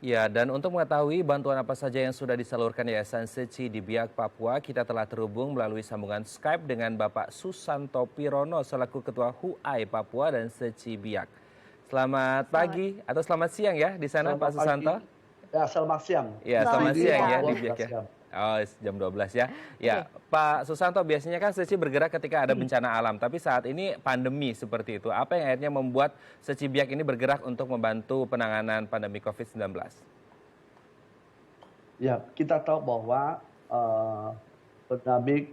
Ya, dan untuk mengetahui bantuan apa saja yang sudah disalurkan Yayasan Seci di Biak, Papua, kita telah terhubung melalui sambungan Skype dengan Bapak Susanto Pirono selaku Ketua HUAI Papua dan Seci Biak. Selamat Selamat pagi atau selamat siang ya di sana Selamat Pak Susanto. pagi. Ya, selamat siang. Ya, Selamat selamat Di siang ya siang. di Papua Biak sudah ya. siang. Oh, jam 12 ya. Oke. Ya, Pak Susanto, biasanya kan Seci bergerak ketika ada bencana alam, tapi saat ini pandemi seperti itu. Apa yang akhirnya membuat Seci Biak ini bergerak untuk membantu penanganan pandemi COVID-19? Ya, kita tahu bahwa pandemi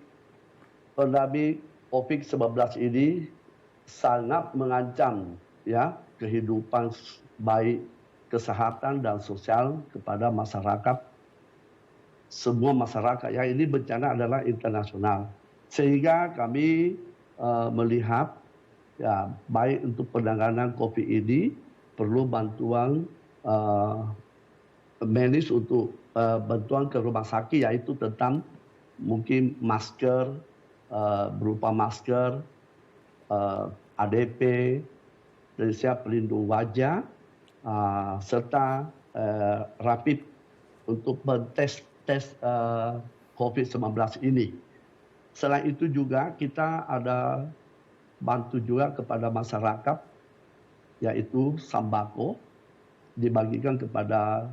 pandemi COVID-19 ini sangat mengancam ya kehidupan baik kesehatan dan sosial kepada masyarakat, semua masyarakat. Ya, ini bencana adalah internasional, sehingga kami melihat ya baik untuk penanganan COVID ini perlu bantuan medis untuk bantuan ke rumah sakit, yaitu tentang mungkin masker, berupa masker, ADP, dari siap pelindung wajah, serta rapid untuk tes COVID-19 ini. Selain itu juga kita ada bantu juga kepada masyarakat, yaitu sembako dibagikan kepada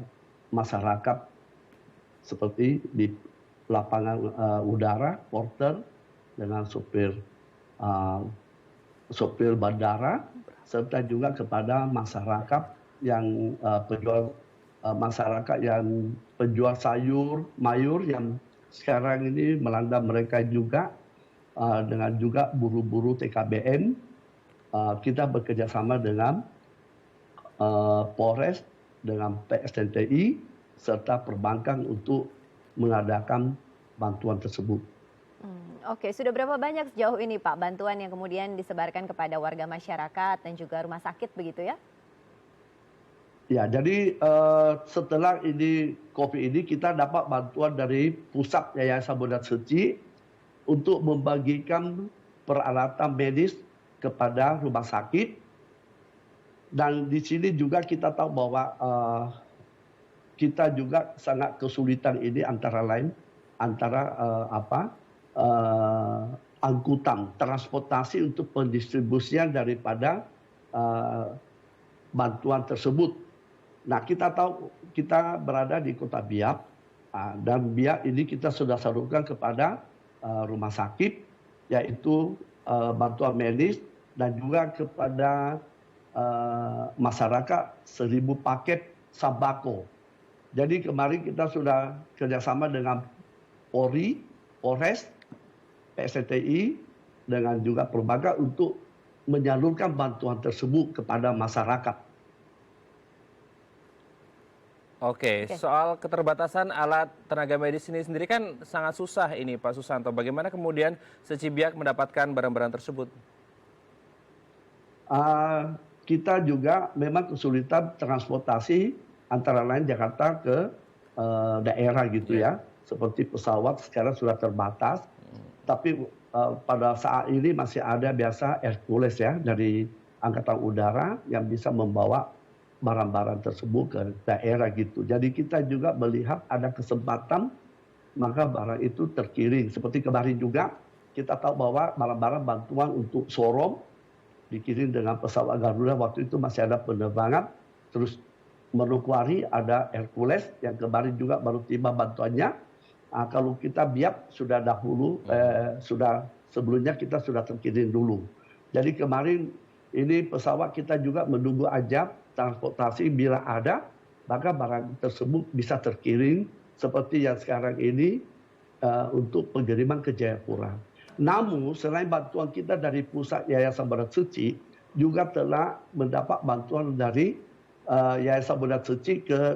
masyarakat seperti di lapangan udara, porter dengan sopir bandara, serta juga kepada masyarakat yang penjual sayur mayur yang sekarang ini melanda mereka juga, dengan juga buru-buru TKBM. Kita bekerjasama dengan Polres, dengan PSNTI, serta perbankan untuk mengadakan bantuan tersebut. Oke, sudah berapa banyak sejauh ini Pak bantuan yang kemudian disebarkan kepada warga masyarakat dan juga rumah sakit begitu ya? Ya, jadi setelah ini COVID ini kita dapat bantuan dari pusat Yayasan Bondan Seci untuk membagikan peralatan medis kepada rumah sakit. Dan di sini juga kita tahu bahwa kita juga sangat kesulitan ini antara lain angkutan transportasi untuk pendistribusian daripada bantuan tersebut. Nah, kita tahu kita berada di Kota Biak, dan Biak ini kita sudah salurkan kepada rumah sakit, yaitu bantuan medis, dan juga kepada masyarakat 1.000 paket sembako. Jadi kemarin kita sudah kerjasama dengan Polri, Polres, PSNTI, dengan juga perbankan untuk menyalurkan bantuan tersebut kepada masyarakat. Oke, soal keterbatasan alat tenaga medis ini sendiri kan sangat susah ini Pak Susanto. Bagaimana kemudian Seci Biak mendapatkan barang-barang tersebut? Kita juga memang kesulitan transportasi antara lain Jakarta ke daerah gitu ya. Seperti pesawat sekarang sudah terbatas. Tapi pada saat ini masih ada biasa Hercules ya dari Angkatan Udara yang bisa membawa barang-barang tersebut ke daerah gitu. Jadi kita juga melihat ada kesempatan maka barang itu terkirim. Seperti kemarin juga kita tahu bahwa barang-barang bantuan untuk Sorong dikirim dengan pesawat Garuda, waktu itu masih ada penerbangan. Terus Manokwari ada Hercules yang kemarin juga baru tiba bantuannya. Kalau kita Biak sudah dahulu, sebelumnya kita sudah terkirim dulu. Jadi kemarin ini pesawat kita juga menunggu aja transportasi, bila ada maka barang tersebut bisa terkirim seperti yang sekarang ini untuk pengiriman ke Jayapura. Namun selain bantuan kita dari pusat Yayasan Bondan Seci, juga telah mendapat bantuan dari Yayasan Bondan Seci ke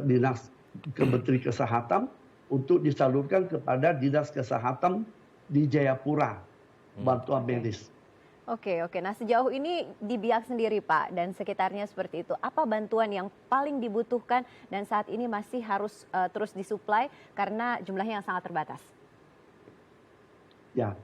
Menteri Kesehatan untuk disalurkan kepada Dinas Kesehatan di Jayapura, bantuan medis. Oke. Nah sejauh ini di Biak sendiri Pak dan sekitarnya seperti itu, apa bantuan yang paling dibutuhkan dan saat ini masih harus terus disuplai karena jumlahnya yang sangat terbatas? Ya,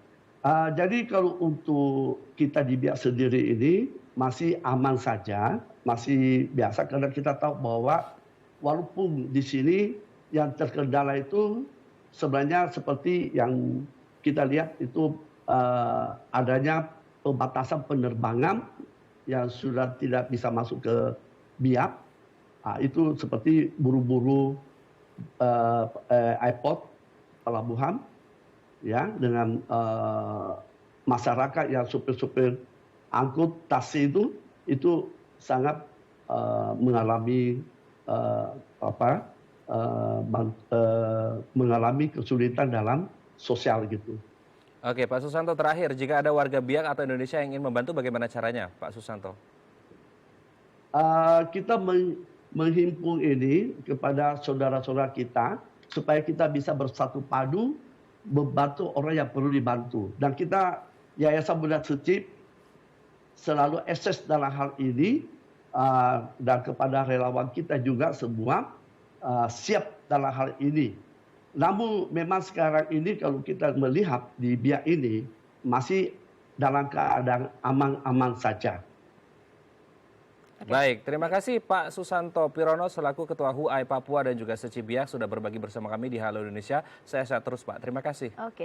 jadi kalau untuk kita di Biak sendiri ini masih aman saja, masih biasa karena kita tahu bahwa walaupun di sini yang terkendala itu sebenarnya seperti yang kita lihat itu adanya pembatasan penerbangan yang sudah tidak bisa masuk ke Biak. Itu seperti buru-buru airport pelabuhan, ya, dengan masyarakat yang supir-supir angkut taksi itu sangat mengalami mengalami kesulitan dalam sosial gitu. Oke, Pak Susanto, terakhir, jika ada warga Biak atau Indonesia yang ingin membantu, bagaimana caranya, Pak Susanto? Kita menghimpun ini kepada saudara-saudara kita supaya kita bisa bersatu padu membantu orang yang perlu dibantu. Dan kita Yayasan Bunda Suci selalu akses dalam hal ini dan kepada relawan kita juga semua siap dalam hal ini. Namun memang sekarang ini kalau kita melihat di Biak ini masih dalam keadaan aman-aman saja. Baik, terima kasih Pak Susanto Pirono selaku Ketua HUAI Papua dan juga Seci Biak sudah berbagi bersama kami di Halo Indonesia. Saya sehat terus Pak, terima kasih. Oke.